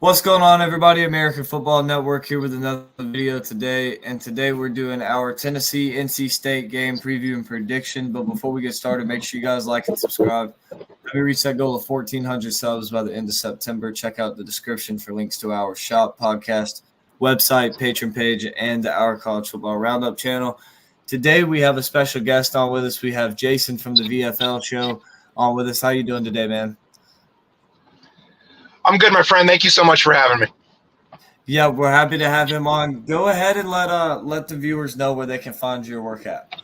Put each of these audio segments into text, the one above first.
What's going on, everybody? American Football Network here with another video today. And today we're doing our Tennessee NC State game preview and prediction. But before we get started, make sure you guys like and subscribe. Let me reach that goal of 1,400 subs by the end of September. Check out the description for links to our shop, podcast, website, Patreon page, and our College Football Roundup channel. Today we have a special guest on with us. We have Jason from the VFL show on with us. How you doing today, man? I'm good, my friend. Thank you so much for having me. Yeah, we're happy to have him on. Go ahead and let the viewers know where they can find your work at.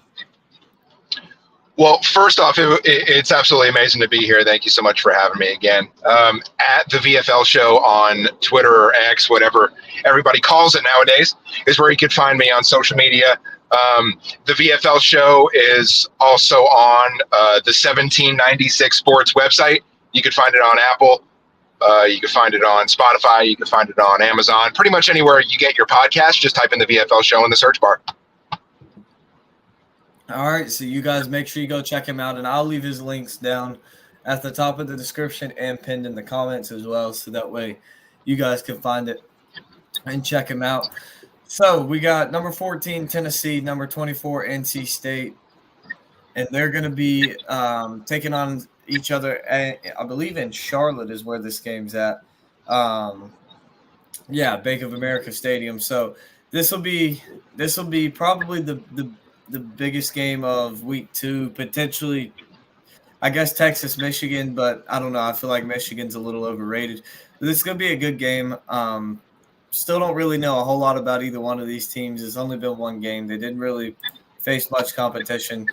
Well, first off, it's absolutely amazing to be here. Thank you so much for having me again. At the VFL show on Twitter or X, whatever everybody calls it nowadays, is where you can find me on social media. The VFL show is also on the 1796 Sports website. You can find it on Apple. You can find it on Spotify. You can find it on Amazon. Pretty much anywhere you get your podcast, just type in the VFL show in the search bar. All right, so you guys make sure you go check him out, and I'll leave his links down at the top of the description and pinned in the comments as well, so that way you guys can find it and check him out. So we got number 14, Tennessee, number 24, NC State, and they're going to be taking on each other. I believe in Charlotte is where this game's at. Bank of America Stadium. So this will be probably the biggest game of week 2, potentially. I guess Texas, Michigan, but I don't know. I feel like Michigan's a little overrated. But this is going to be a good game. Still don't really know a whole lot about either one of these teams. It's only been one game. They didn't really face much competition.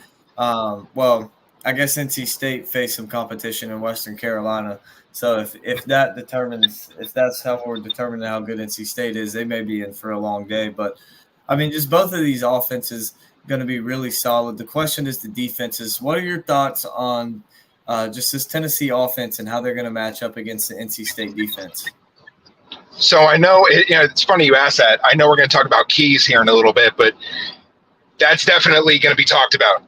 I guess NC State faced some competition in Western Carolina. So if that's how we're determining how good NC State is, they may be in for a long day. But, I mean, just both of these offenses going to be really solid. The question is the defenses. What are your thoughts on just this Tennessee offense and how they're going to match up against the NC State defense? So I know it's funny you asked that. I know we're going to talk about keys here in a little bit, but that's definitely going to be talked about.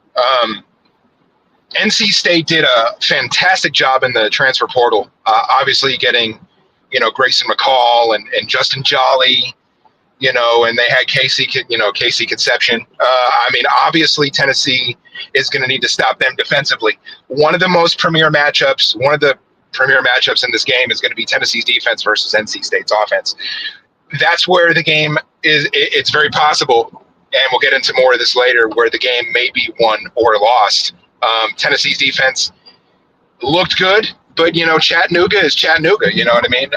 NC State did a fantastic job in the transfer portal, obviously getting, Grayson McCall and Justin Jolly, and they had Casey Conception. Obviously Tennessee is going to need to stop them defensively. One of the premier matchups in this game is going to be Tennessee's defense versus NC State's offense. That's where the game is. It's very possible, and we'll get into more of this later, where the game may be won or lost. Tennessee's defense looked good, but Chattanooga is Chattanooga. You know what I mean?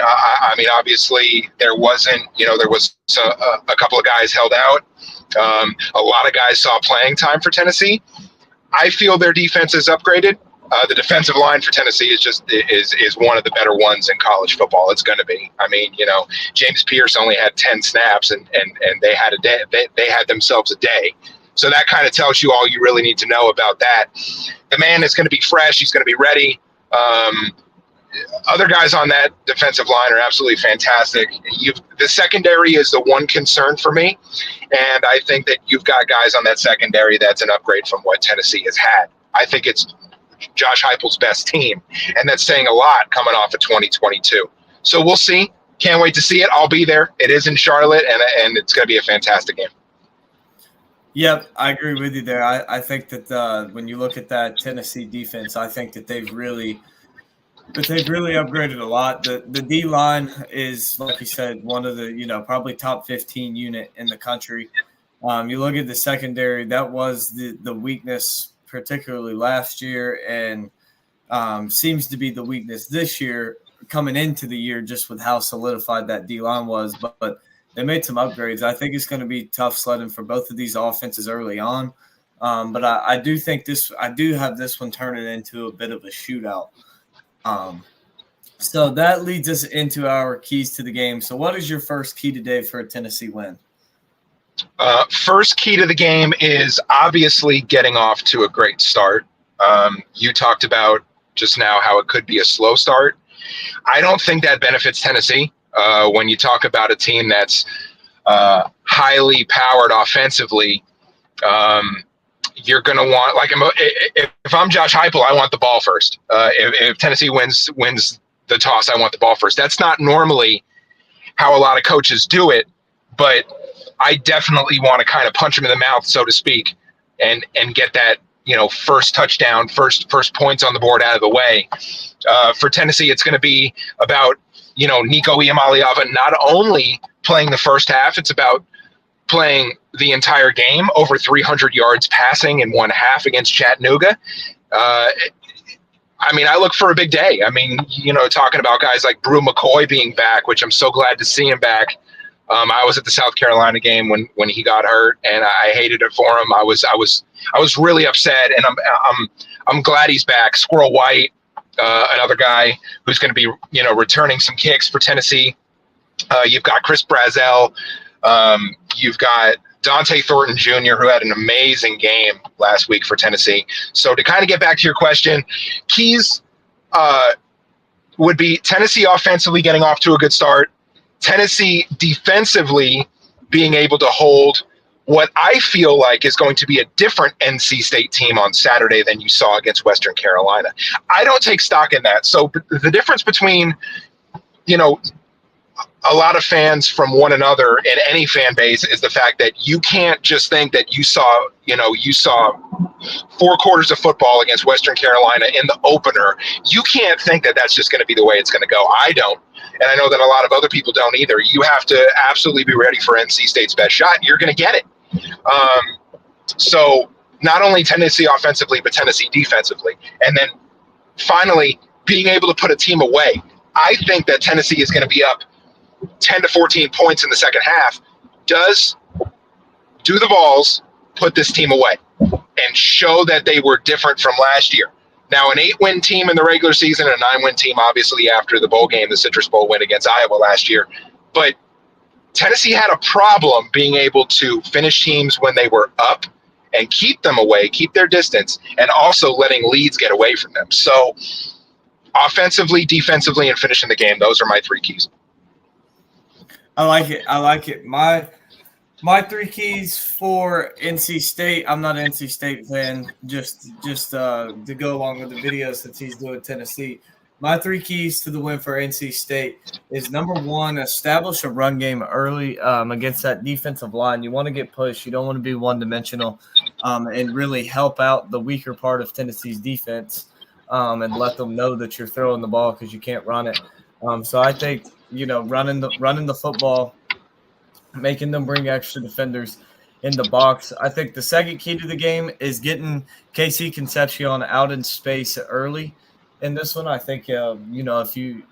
Obviously there was a couple of guys held out. A lot of guys saw playing time for Tennessee. I feel their defense is upgraded. The defensive line for Tennessee is one of the better ones in college football. It's going to be. James Pierce only had 10 snaps, and they had a day. They had themselves a day. So that kind of tells you all you really need to know about that. The man is going to be fresh. He's going to be ready. Other guys on that defensive line are absolutely fantastic. The secondary is the one concern for me, and I think that you've got guys on that secondary that's an upgrade from what Tennessee has had. I think it's Josh Heupel's best team, and that's saying a lot coming off of 2022. So we'll see. Can't wait to see it. I'll be there. It is in Charlotte, and it's going to be a fantastic game. Yep, I agree with you there. I think that when you look at that Tennessee defense, I think that they've really upgraded a lot. The D line is, like you said, one of the probably top 15 unit in the country. You look at the secondary, that was the weakness, particularly last year, and seems to be the weakness this year coming into the year, just with how solidified that D line was, but they made some upgrades. I think it's going to be tough sledding for both of these offenses early on. But I do think I do have this one turning into a bit of a shootout. So that leads us into our keys to the game. So what is your first key today for a Tennessee win? First key to the game is obviously getting off to a great start. You talked about just now how it could be a slow start. I don't think that benefits Tennessee. When you talk about a team that's highly powered offensively, you're going to want, like, if I'm Josh Heupel, I want the ball first. If Tennessee wins the toss, I want the ball first. That's not normally how a lot of coaches do it, but I definitely want to kind of punch him in the mouth, so to speak, and get that, first touchdown, first points on the board out of the way. For Tennessee, it's going to be about, Nico Iamaleava not only playing the first half, it's about playing the entire game, over 300 yards passing in one half against Chattanooga. I look for a big day. Talking about guys like Brew McCoy being back, which I'm so glad to see him back. I was at the South Carolina game when he got hurt, and I hated it for him. I was really upset, and I'm glad he's back. Squirrel White, another guy who's going to be returning some kicks for Tennessee. You've got Chris Brazzell. You've got Dante Thornton Jr., who had an amazing game last week for Tennessee. So to kind of get back to your question, keys would be Tennessee offensively getting off to a good start, Tennessee defensively being able to hold what I feel like is going to be a different NC State team on Saturday than you saw against Western Carolina. I don't take stock in that. So the difference between, a lot of fans from one another in any fan base is the fact that you can't just think that you saw 4 quarters of football against Western Carolina in the opener. You can't think that that's just going to be the way it's going to go. I don't. And I know that a lot of other people don't either. You have to absolutely be ready for NC State's best shot. You're going to get it. So not only Tennessee offensively, but Tennessee defensively. And then finally, being able to put a team away. I think that Tennessee is going to be up 10 to 14 points in the second half. Do the Vols put this team away and show that they were different from last year? Now, an 8-win team in the regular season, a 9-win team, obviously, after the bowl game, the Citrus Bowl win against Iowa last year. But Tennessee had a problem being able to finish teams when they were up and keep them away, keep their distance, and also letting leads get away from them. So offensively, defensively, and finishing the game, those are my 3 keys. I like it. My 3 keys for NC State. I'm not an NC State fan, just to go along with the video since he's doing Tennessee. My 3 keys to the win for NC State is, number 1, establish a run game early against that defensive line. You want to get pushed. You don't want to be one-dimensional, and really help out the weaker part of Tennessee's defense, and let them know that you're throwing the ball because you can't run it. So I think, running the football, making them bring extra defenders in the box. I think the second key to the game is getting KC Concepcion out in space early in this one. I think, if you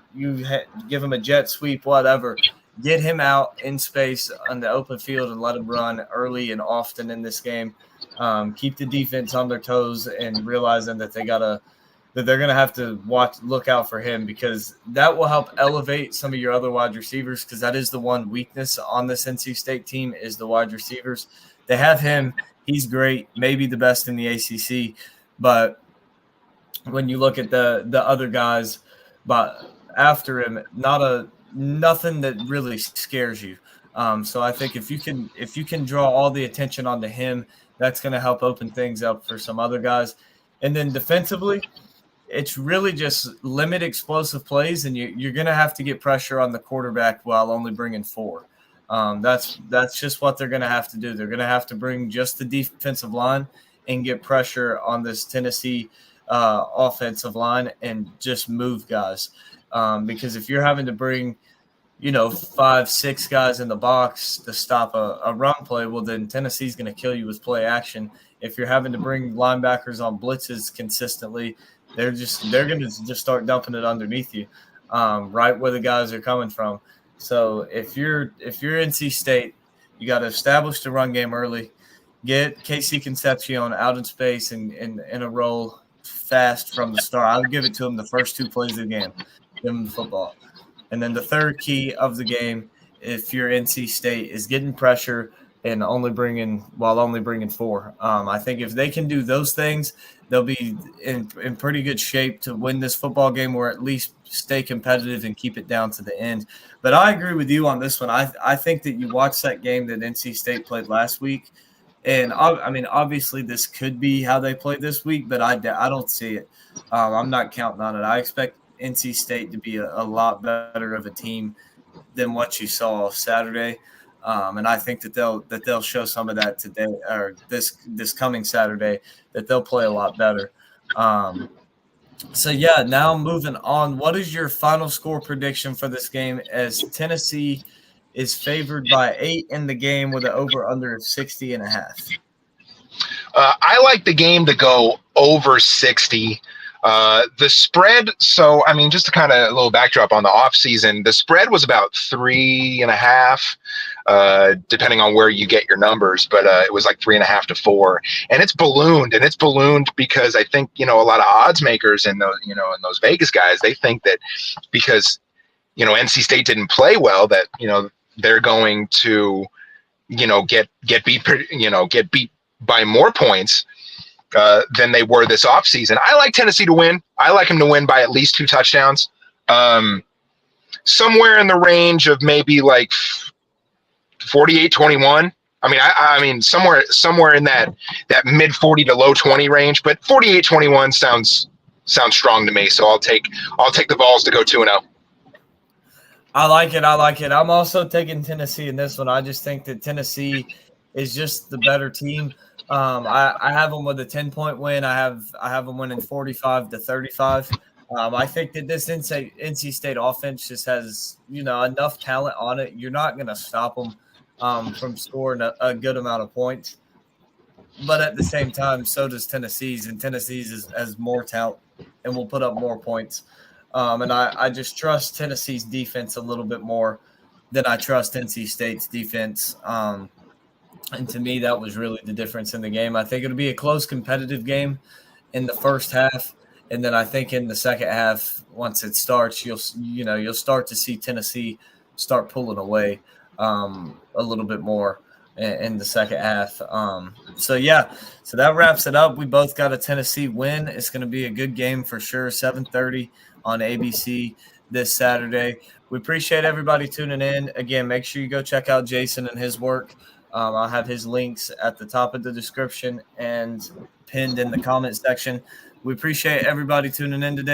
give him a jet sweep, whatever, get him out in space on the open field and let him run early and often in this game. Keep the defense on their toes and realizing that they're going to have to look out for him, because that will help elevate some of your other wide receivers, because that is the one weakness on this NC State team is the wide receivers. They have him. He's great, maybe the best in the ACC. But when you look at the other guys but after him, nothing that really scares you. So I think if you can draw all the attention onto him, that's going to help open things up for some other guys. And then defensively, it's really just limit explosive plays, and you're going to have to get pressure on the quarterback while only bringing 4. That's just what they're going to have to do. They're going to have to bring just the defensive line and get pressure on this Tennessee offensive line and just move guys. Because if you're having to bring, 5, 6 guys in the box to stop a run play, well, then Tennessee's going to kill you with play action. If you're having to bring linebackers on blitzes consistently, they're going to just start dumping it underneath you, right where the guys are coming from. So if you're NC State, you got to establish the run game early, get KC Concepcion out in space and in a roll fast from the start. I'll give it to him the first 2 plays of the game. Give him the football. And then the third key of the game, if you're NC State, is getting pressure and only bringing 4. I think if they can do those things, they'll be in pretty good shape to win this football game, or at least stay competitive and keep it down to the end. But I agree with you on this one. I think that you watched that game that NC State played last week, and obviously this could be how they played this week, but I don't see it. I'm not counting on it. I expect NC State to be a lot better of a team than what you saw Saturday. And I think that they'll show some of that today or this coming Saturday, that they'll play a lot better. So yeah, now moving on. What is your final score prediction for this game, as Tennessee is favored by 8 in the game with an over/under of 60.5? I like the game to go over 60. The spread, so I mean, just to kind of a little backdrop on the offseason, the spread was about 3.5, depending on where you get your numbers, but it was like 3.5 to 4, and it's ballooned because I think, a lot of odds makers and those Vegas guys, they think that because NC State didn't play well, that they're going to get beat by more points than they were this offseason. I like Tennessee to win. I like them to win by at least 2 touchdowns. Somewhere in the range of maybe like 48-21. I mean somewhere in that mid 40 to low 20 range, but 48-21 sounds strong to me. So I'll take the Vols to go 2-0. I like it. I'm also taking Tennessee in this one. I just think that Tennessee is just the better team. I have them with a 10-point win. I have them winning 45-35. I think that this NC State offense just has enough talent on it. You're not going to stop them from scoring a good amount of points. But at the same time, so does Tennessee's, and Tennessee's has more talent and will put up more points. And I just trust Tennessee's defense a little bit more than I trust NC State's defense. And to me, that was really the difference in the game. I think it'll be a close, competitive game in the first half, and then I think in the second half, once it starts, you'll start to see Tennessee start pulling away a little bit more in the second half. So that wraps it up. We both got a Tennessee win. It's going to be a good game for sure. 7:30 on ABC this Saturday. We appreciate everybody tuning in. Again, make sure you go check out Jason and his work. I'll have his links at the top of the description and pinned in the comment section. We appreciate everybody tuning in today.